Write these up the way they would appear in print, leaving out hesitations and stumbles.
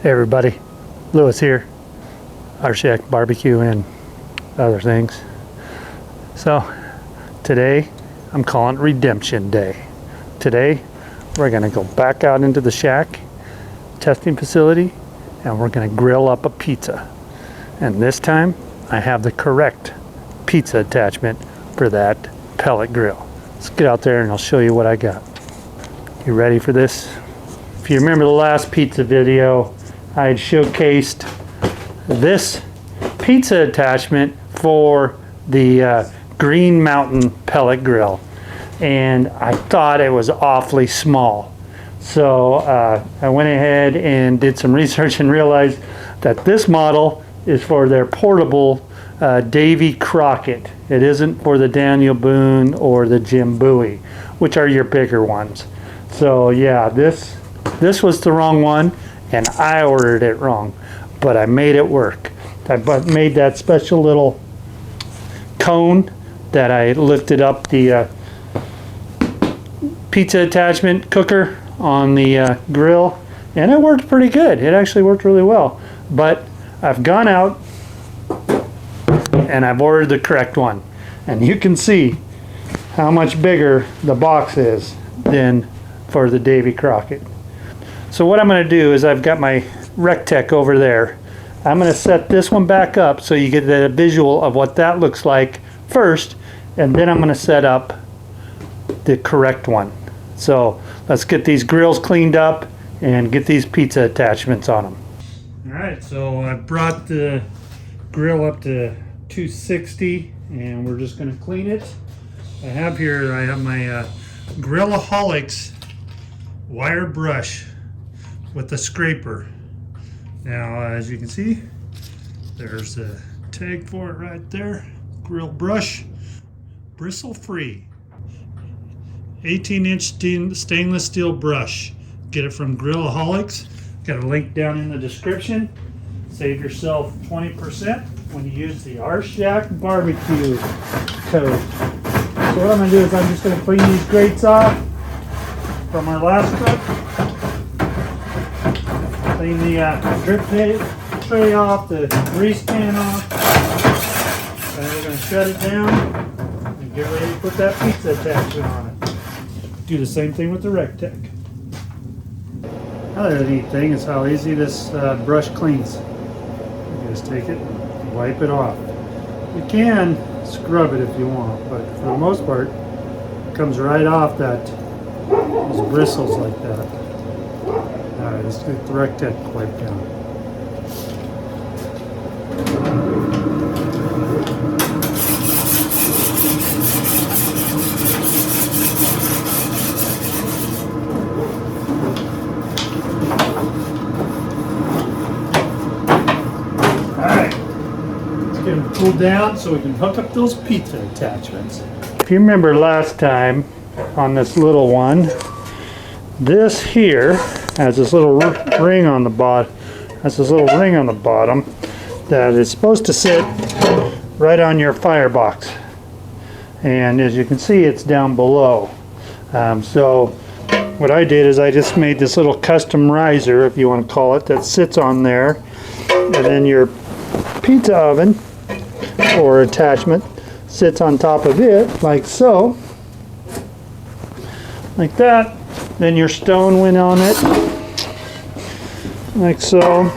Hey everybody, Lewis here, Rshackbbq and other things. So today I'm calling it Redemption Day. Today we're going to go back out into the shack testing facility and we're going to grill up a pizza. And this time I have the correct pizza attachment for that pellet grill. Let's get out there and I'll show you what I got. You ready for this? If you remember the last pizza video, I had showcased this pizza attachment for the Green Mountain pellet grill, and I thought it was awfully small. So I went ahead and did some research and realized that this model is for their portable Davy Crockett. It isn't for the Daniel Boone or the GMG, which are your bigger ones. So yeah, this was the wrong one, and I ordered it wrong, but I made it work. I made that special little cone that I lifted up the pizza attachment cooker on the grill, and it worked pretty good. It actually worked really well. But I've gone out and I've ordered the correct one, and you can see how much bigger the box is than for the Davy Crockett. So what I'm going to do is I've got my Rec Tec over there. I'm going to set this one back up so you get a visual of what that looks like first, and then I'm going to set up the correct one. So let's get these grills cleaned up and get these pizza attachments on them. Alright, so I brought the grill up to 260 and we're just going to clean it. I have my Grillaholics wire brush with the scraper. Now as you can see, there's a tag for it right there. Grill brush, bristle free, 18-inch stainless steel brush. Get it from Grillaholics. Got a link down in the description. Save yourself 20% when you use the Rshackbbq code. So what I'm going to do is I'm just going to clean these grates off from our last cook. Clean the drip tray off, the grease pan off, and we're going to shut it down and get ready to put that pizza attachment on it. Do the same thing with the Rec Tec. Another neat thing is how easy this brush cleans. You just take it and wipe it off. You can scrub it if you want, but for the most part, it comes right off those bristles like that. Alright, let's get the Rec Tec wiped down. Alright, let's get them cooled down so we can hook up those pizza attachments. If you remember last time on this little one, this here has this little ring on the bottom. That is supposed to sit right on your firebox, and as you can see, it's down below. So what I did is I just made this little custom riser, if you want to call it, that sits on there, and then your pizza oven or attachment sits on top of it, like so, like that. Then your stone went on it, like so,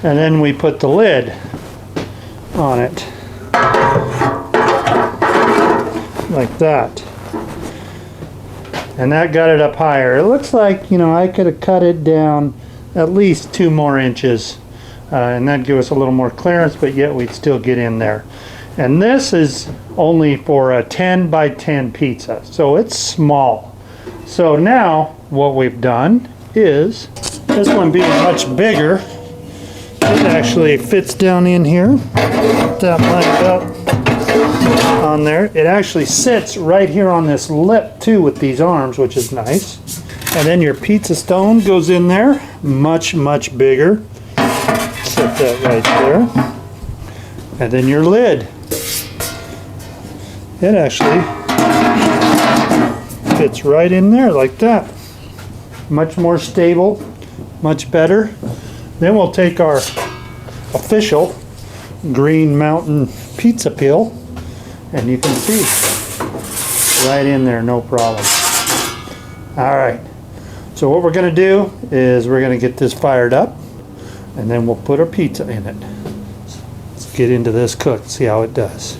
and then we put the lid on it, like that, and that got it up higher. It looks like, you know, I could have cut it down at least 2 more inches, and that'd give us a little more clearance, but yet we'd still get in there. And this is only for a 10 by 10 pizza, so it's small. So now what we've done is, this one being much bigger, it actually fits down in here. That lined up on there. It actually sits right here on this lip too with these arms, which is nice. And then your pizza stone goes in there, much bigger. Set that right there. And then your lid. It actually fits right in there like that. much more stable, much better. Then we'll take our official Green Mountain pizza peel, and you can see right in there, no problem. All right, so what we're gonna do is we're gonna get this fired up, and then we'll put our pizza in it. Let's get into this cook, see how it does.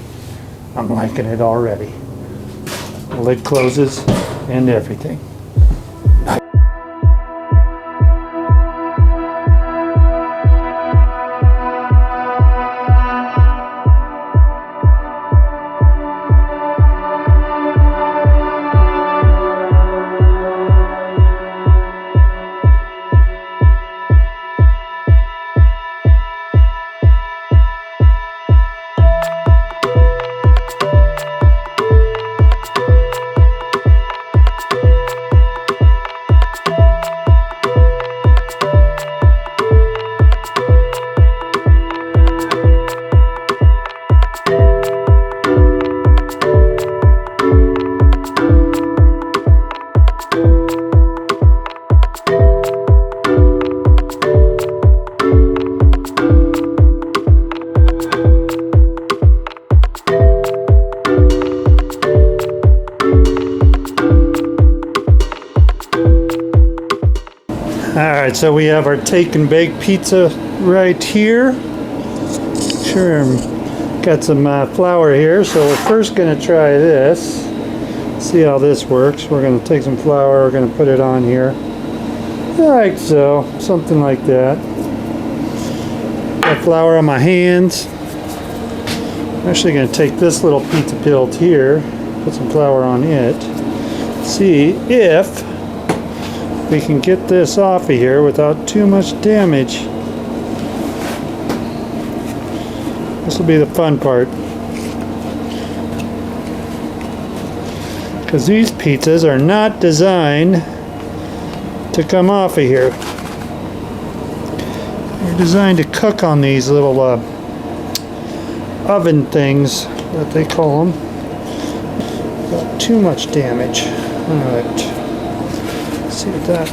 I'm liking it already. The lid closes and everything. Alright, so we have our take and bake pizza right here. Sure, got some flour here, so we're first going to try this. See how this works. We're going to take some flour, we're going to put it on here. Like so, something like that. Got flour on my hands. I'm actually going to take this little pizza peel here, put some flour on it. See if we can get this off of here without too much damage. This will be the fun part, because these pizzas are not designed to come off of here. They're designed to cook on these little oven things that they call them without too much damage. Alright. See what that.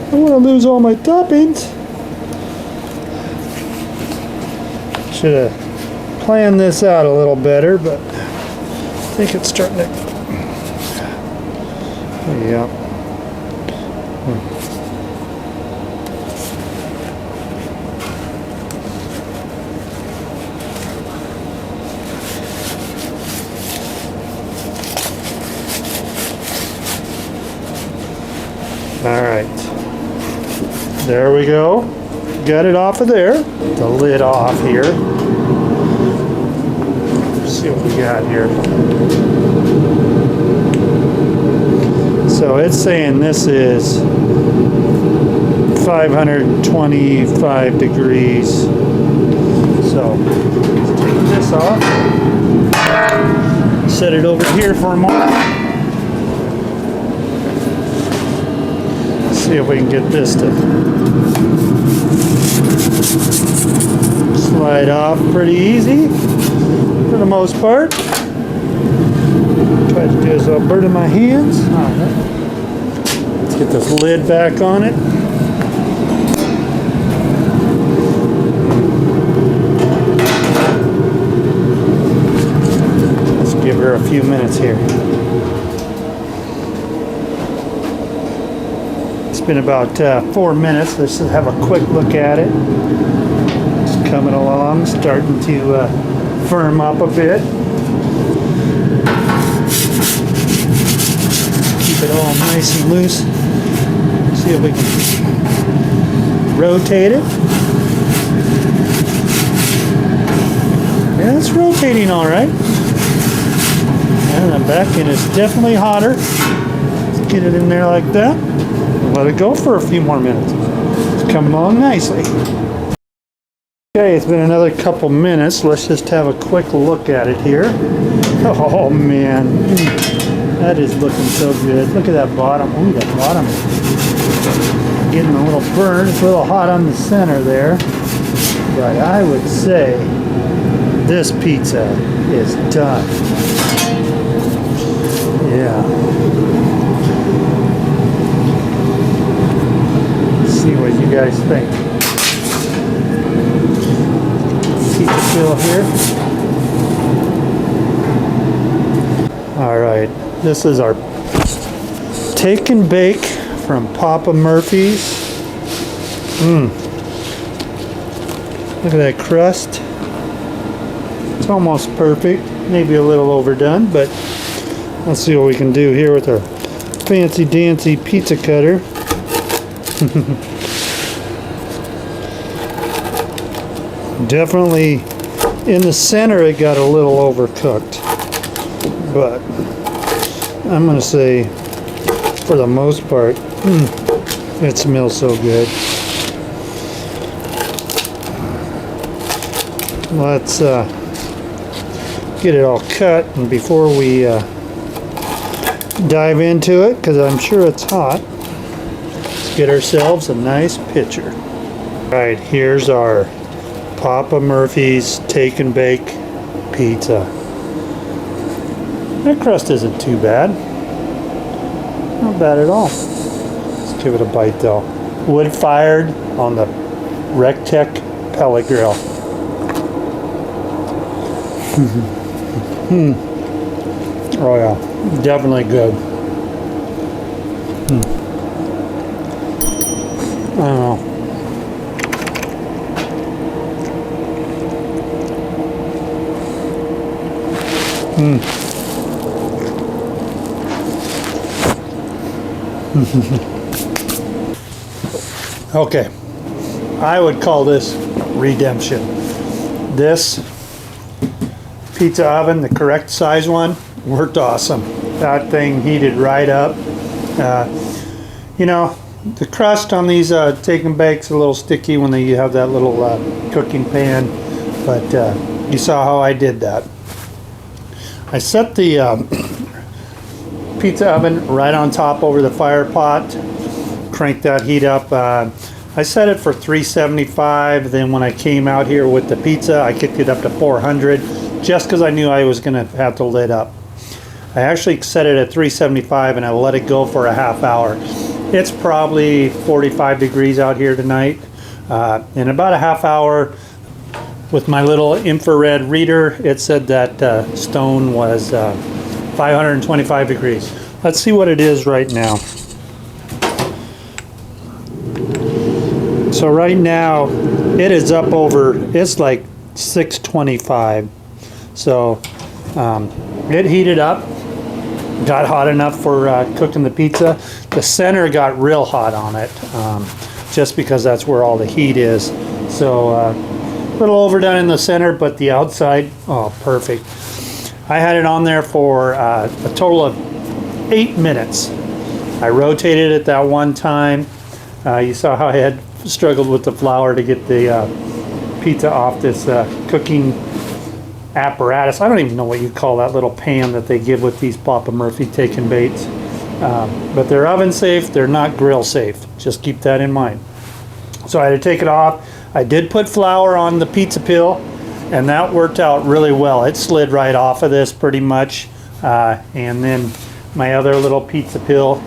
I don't want to lose all my toppings. Should have planned this out a little better, but I think it's starting to. Yeah. Alright, there we go. Got it off of there. The lid off here. Let's see what we got here. So it's saying this is 525 degrees. So let's take this off. Set it over here for a moment. See if we can get this to slide off pretty easy for the most part. Try to do this without burning my hands. Alright. Let's get this lid back on it. Let's give her a few minutes here. It's been about 4 minutes. Let's just have a quick look at it. It's coming along, starting to firm up a bit. Keep it all nice and loose. See if we can rotate it. Yeah, it's rotating all right. And the back end is definitely hotter. Let's get it in there like that. Let it go for a few more minutes. It's coming along nicely. Okay, it's been another couple minutes. Let's just have a quick look at it here. Oh man, that is looking so good. Look at that bottom. Ooh, that bottom is getting a little burnt. It's a little hot on the center there. but I would say this pizza is done. Yeah. Let's see what you guys think. Pizza fill here. All right, this is our take and bake from Papa Murphy's. Look at that crust. It's almost perfect. Maybe a little overdone, but let's see what we can do here with our fancy dancy pizza cutter. Definitely in the center it got a little overcooked, but I'm gonna say for the most part it smells so good. Let's get it all cut, and before we dive into it, because I'm sure it's hot, let's get ourselves a nice pitcher. Alright, here's our Papa Murphy's take and bake pizza. That crust isn't too bad. Not bad at all. Let's give it a bite though. Wood fired on the Rec Tec pellet grill. Oh yeah, definitely good. I don't know. Okay, I would call this redemption. This pizza oven, the correct size one, worked awesome. That thing heated right up. You know, the crust on these take and bakes a little sticky when you have that little cooking pan, but you saw how I did that. I set the pizza oven right on top over the fire pot, cranked that heat up. I set it for 375, then when I came out here with the pizza, I kicked it up to 400, just because I knew I was going to have to lid up. I actually set it at 375 and I let it go for a half hour. It's probably 45 degrees out here tonight. In about a half hour, with my little infrared reader, it said that stone was 525 degrees. Let's see what it is right now. So right now, it is up over, it's like 625. So it heated up, got hot enough for cooking the pizza. The center got real hot on it, just because that's where all the heat is. So a little overdone in the center, but the outside, oh, perfect. I had it on there for a total of 8 minutes. I rotated it that one time. You saw how I had struggled with the flour to get the pizza off this cooking apparatus. I don't even know what you call that little pan that they give with these Papa Murphy take and bakes. But they're oven safe, they're not grill safe. Just keep that in mind. So I had to take it off. I did put flour on the pizza pill, and that worked out really well. It slid right off of this pretty much. And then my other little pizza pill,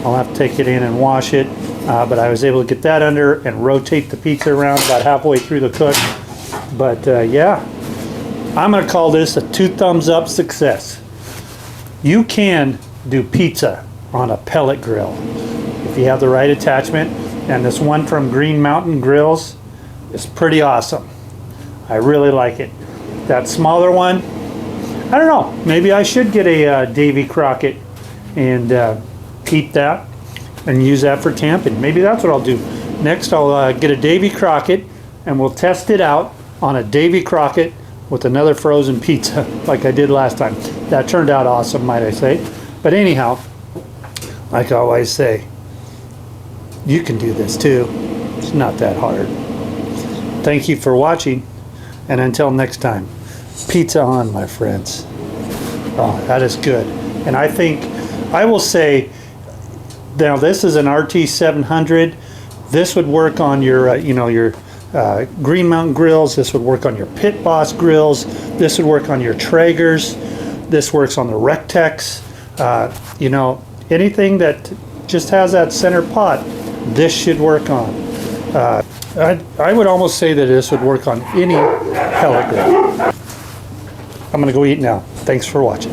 I'll have to take it in and wash it. But I was able to get that under and rotate the pizza around about halfway through the cook. But yeah, I'm going to call this a 2 thumbs up success. You can do pizza on a pellet grill if you have the right attachment. And this one from Green Mountain Grills is pretty awesome. I really like it. That smaller one, I don't know, maybe I should get a Davy Crockett and keep that and use that for tamping. Maybe that's what I'll do. Next I'll get a Davy Crockett and we'll test it out on a Davy Crockett with another frozen pizza like I did last time. That turned out awesome, might I say. But anyhow, like I always say, you can do this too. It's not that hard. Thank you for watching, and until next time, pizza on, my friends. Oh, that is good. And I think, I will say, now this is an RT700. This would work on your, you know, your Green Mountain grills. This would work on your Pit Boss grills. This would work on your Traegers. This works on the Rec Tecs. You know, anything that just has that center pot, this should work on. I would almost say that this would work on any pellet grill. I'm gonna go eat now. Thanks for watching.